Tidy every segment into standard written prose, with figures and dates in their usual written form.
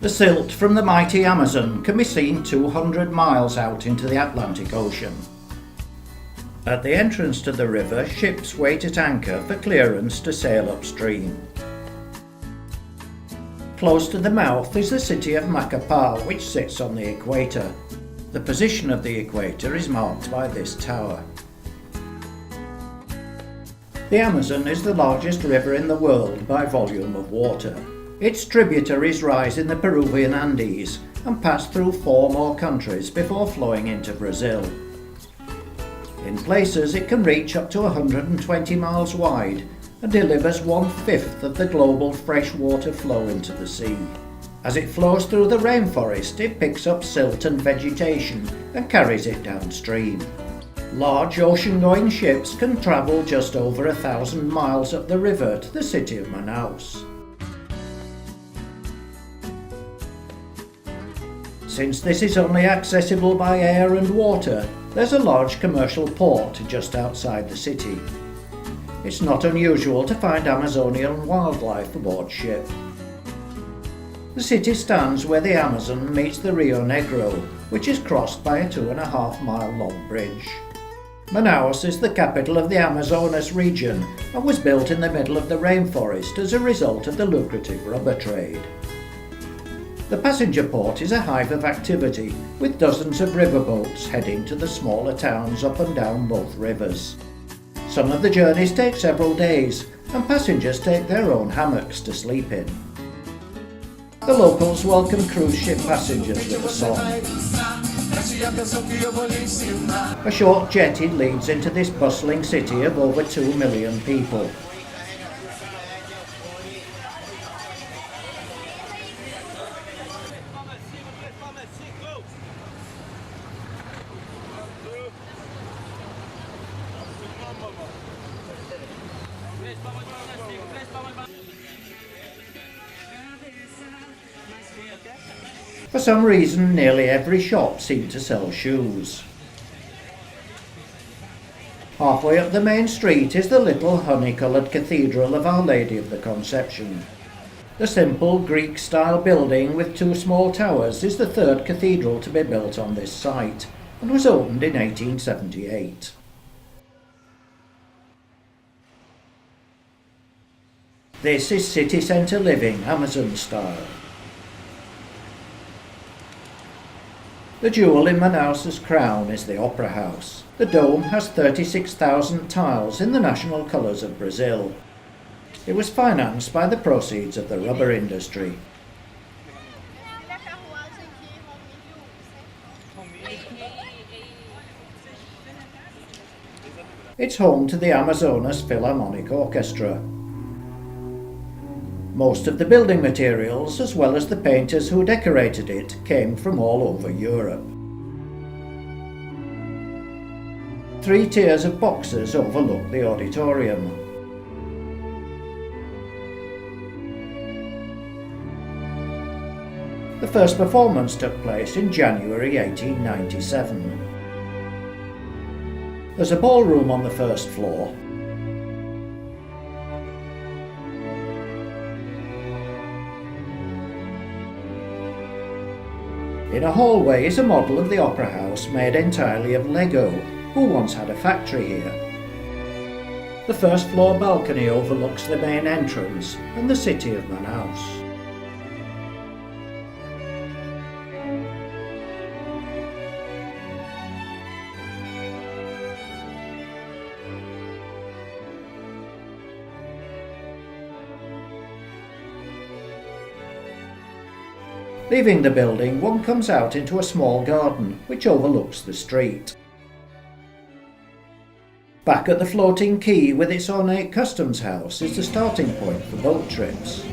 The silt from the mighty Amazon can be seen 200 miles out into the Atlantic Ocean. At the entrance to the river, ships wait at anchor for clearance to sail upstream. Close to the mouth is the city of Macapá, which sits on the equator. The position of the equator is marked by this tower. The Amazon is the largest river in the world by volume of water. Its tributaries rise in the Peruvian Andes and pass through 4 more countries before flowing into Brazil. In places it can reach up to 120 miles wide and delivers 1/5 of the global freshwater flow into the sea. As it flows through the rainforest, it picks up silt and vegetation and carries it downstream. Large ocean-going ships can travel just over 1,000 miles up the river to the city of Manaus. Since this is only accessible by air and water, there's a large commercial port just outside the city. It's not unusual to find Amazonian wildlife aboard ship. The city stands where the Amazon meets the Rio Negro, which is crossed by a 2.5-mile long bridge. Manaus is the capital of the Amazonas region and was built in the middle of the rainforest as a result of the lucrative rubber trade. The passenger port is a hive of activity, with dozens of riverboats heading to the smaller towns up and down both rivers. Some of the journeys take several days, and passengers take their own hammocks to sleep in. The locals welcome cruise ship passengers with a song. A short jetty leads into this bustling city of over 2 million people. For some reason, nearly every shop seemed to sell shoes. Halfway up the main street is the little honey-coloured Cathedral of Our Lady of the Conception. The simple Greek-style building with 2 small towers is the 3rd cathedral to be built on this site, and was opened in 1878. This is city centre living, Amazon style. The jewel in Manaus's crown is the Opera House. The dome has 36,000 tiles in the national colours of Brazil. It was financed by the proceeds of the rubber industry. It's home to the Amazonas Philharmonic Orchestra. Most of the building materials, as well as the painters who decorated it, came from all over Europe. 3 tiers of boxes overlook the auditorium. The first performance took place in January 1897. There's a ballroom on the first floor. In a hallway is a model of the Opera House made entirely of Lego, who once had a factory here. The first floor balcony overlooks the main entrance and the city of Manaus. Leaving the building, one comes out into a small garden which overlooks the street. Back at the floating quay with its ornate customs house is the starting point for boat trips.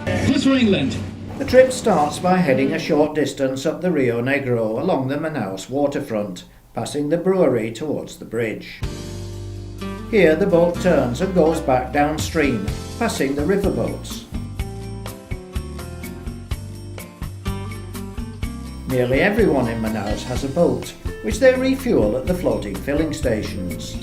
Plus for England. The trip starts by heading a short distance up the Rio Negro along the Manaus waterfront, passing the brewery towards the bridge. Here the boat turns and goes back downstream, passing the riverboats. Nearly everyone in Manaus has a boat, which they refuel at the floating filling stations.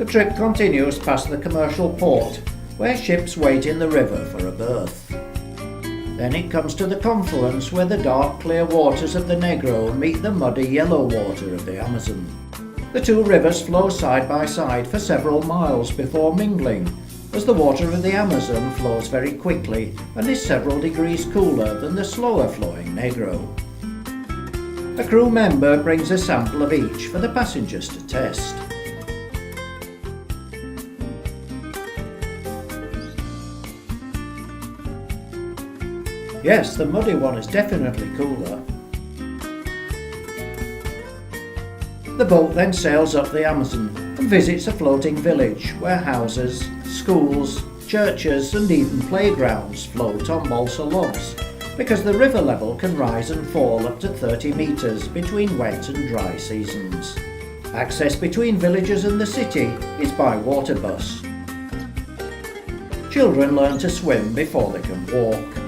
The trip continues past the commercial port, where ships wait in the river for a berth. Then it comes to the confluence where the dark clear waters of the Negro meet the muddy yellow water of the Amazon. The two rivers flow side by side for several miles before mingling, as the water of the Amazon flows very quickly and is several degrees cooler than the slower flowing Negro. A crew member brings a sample of each for the passengers to test. Yes, the muddy one is definitely cooler. The boat then sails up the Amazon and visits a floating village where houses, schools, churches and even playgrounds float on balsa logs, because the river level can rise and fall up to 30 metres between wet and dry seasons. Access between villages and the city is by water bus. Children learn to swim before they can walk.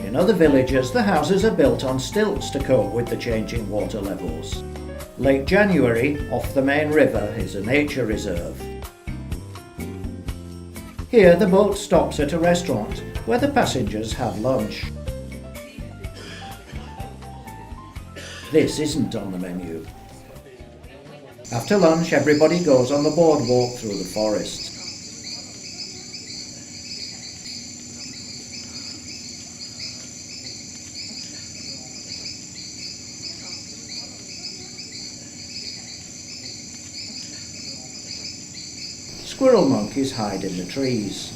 In other villages, the houses are built on stilts to cope with the changing water levels. Lake January, off the main river, is a nature reserve. Here the boat stops at a restaurant where the passengers have lunch. This isn't on the menu. After lunch, everybody goes on the boardwalk through the forest. Squirrel monkeys hide in the trees.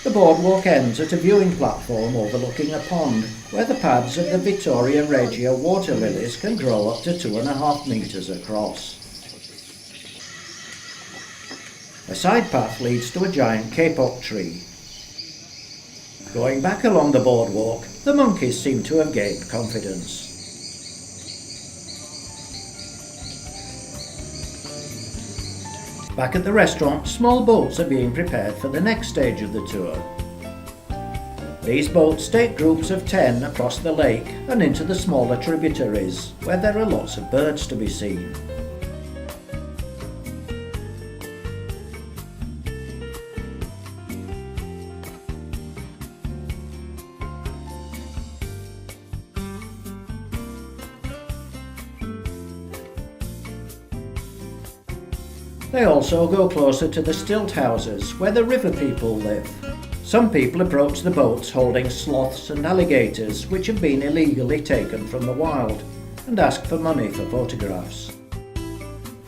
The boardwalk ends at a viewing platform overlooking a pond where the pads of the Vittoria Regia water lilies can grow up to 2.5 metres across. A side path leads to a giant kapok tree. Going back along the boardwalk, the monkeys seem to have gained confidence. Back at the restaurant, small boats are being prepared for the next stage of the tour. These boats take groups of 10 across the lake and into the smaller tributaries, where there are lots of birds to be seen. They also go closer to the stilt houses where the river people live. Some people approach the boats holding sloths and alligators which have been illegally taken from the wild and ask for money for photographs.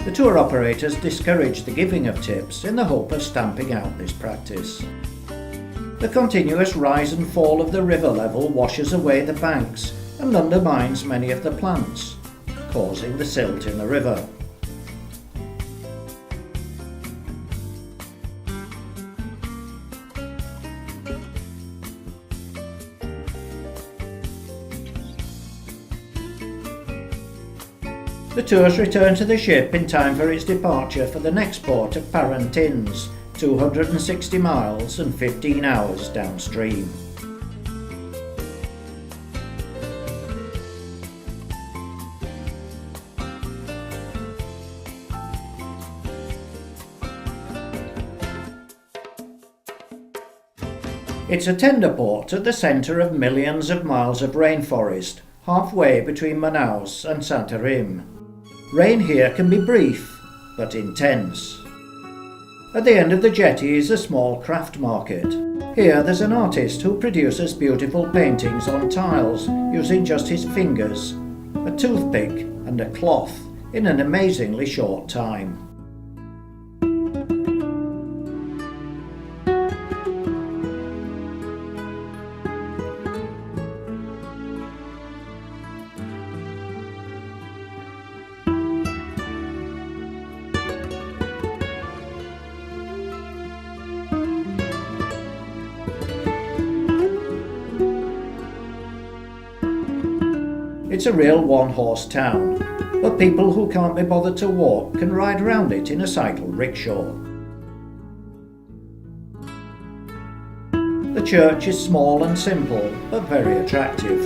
The tour operators discourage the giving of tips in the hope of stamping out this practice. The continuous rise and fall of the river level washes away the banks and undermines many of the plants, causing the silt in the river. The tours return to the ship in time for its departure for the next port of Parintins, 260 miles and 15 hours downstream. It's a tender port at the centre of millions of miles of rainforest, halfway between Manaus and Santarém. Rain here can be brief, but intense. At the end of the jetty is a small craft market. Here there's an artist who produces beautiful paintings on tiles using just his fingers, a toothpick and a cloth in an amazingly short time. It's a real one-horse town, but people who can't be bothered to walk can ride around it in a cycle rickshaw. The church is small and simple, but very attractive.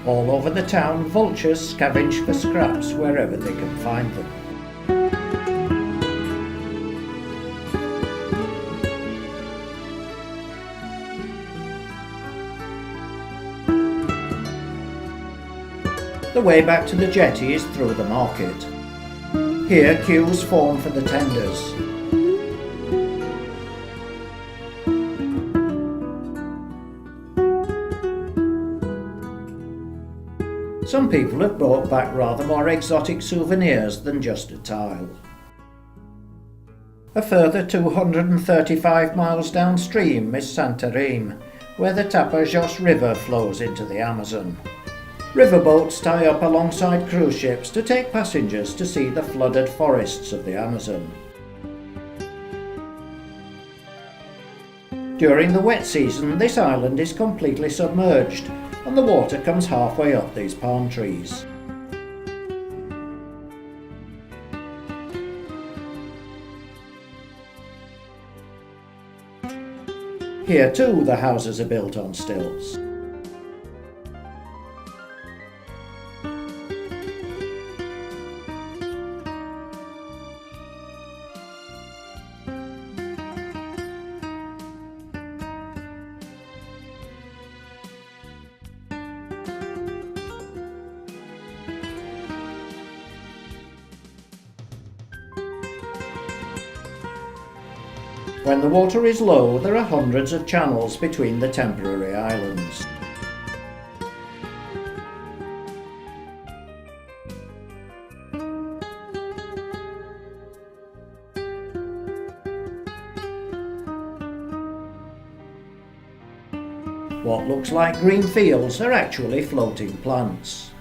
All over the town, vultures scavenge for scraps wherever they can find them. The way back to the jetty is through the market. Here queues form for the tenders. Some people have brought back rather more exotic souvenirs than just a tile. A further 235 miles downstream is Santarém, where the Tapajós River flows into the Amazon. Riverboats tie up alongside cruise ships to take passengers to see the flooded forests of the Amazon. During the wet season, this island is completely submerged, and the water comes halfway up these palm trees. Here too, the houses are built on stilts. When the water is low, there are hundreds of channels between the temporary islands. What looks like green fields are actually floating plants.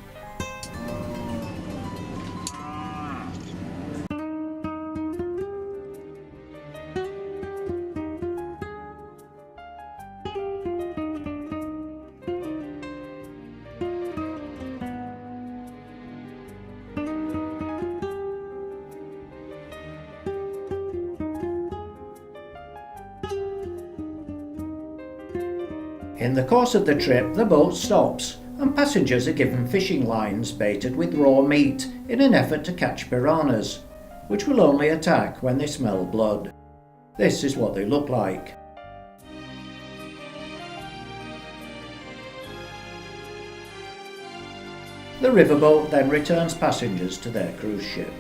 In the course of the trip, the boat stops and passengers are given fishing lines baited with raw meat in an effort to catch piranhas, which will only attack when they smell blood. This is what they look like. The riverboat then returns passengers to their cruise ship.